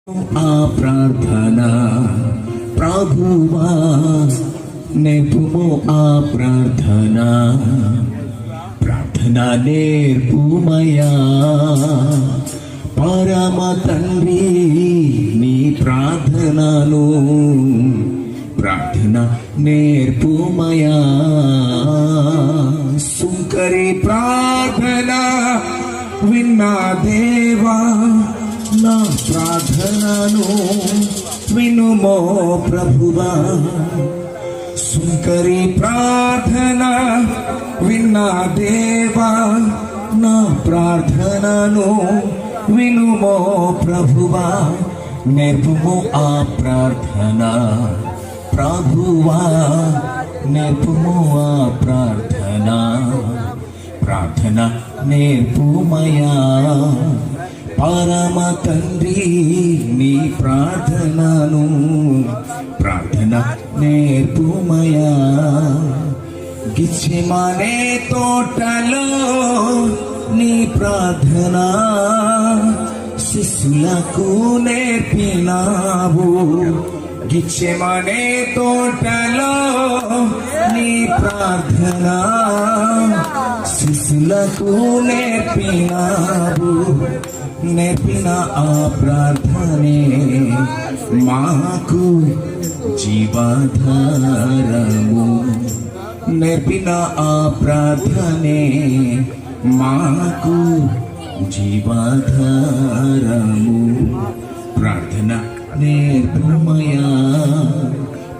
ఆ ప్రార్థన ప్రభువా నేర్పుము ఆ ప్రార్థన నేర్పుమయా పరమ తండ్రి నీ ప్రార్థన నేర్పుమయా సుంకరి ప్రార్థన విన్నా దేవా నా ప్రార్థనను వినుమో ప్రభువా సుంకరి ప్రార్థన విన్నా దేవా నా ప్రార్థనను వినుమో ప్రభువా నేర్పుము ఆ ప్రార్థన ప్రభువా నేర్పుము ఆ ప్రార్థన నేర్పుమయా పరమ తండ్రి నీ ప్రార్థన నేర్పుమయా గిచ్చెమనే తోటలో నీ ప్రార్థన శిశులకు నేర్పినావు గిచ్చెమనే తోటలో నీ ప్రార్థన శిశులకు నేర్పిన ఆ ప్రార్థనే మాకు జీవాధారము నేర్పిన ఆ ప్రార్థనే మాకు జీవాధారము ప్రార్థన నేర్పుమయా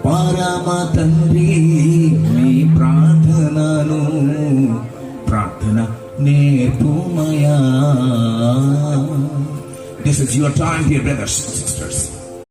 పరమ తండ్రి నీ ప్రార్థన నేర్పుమయా. This is your time, dear brothers and sisters.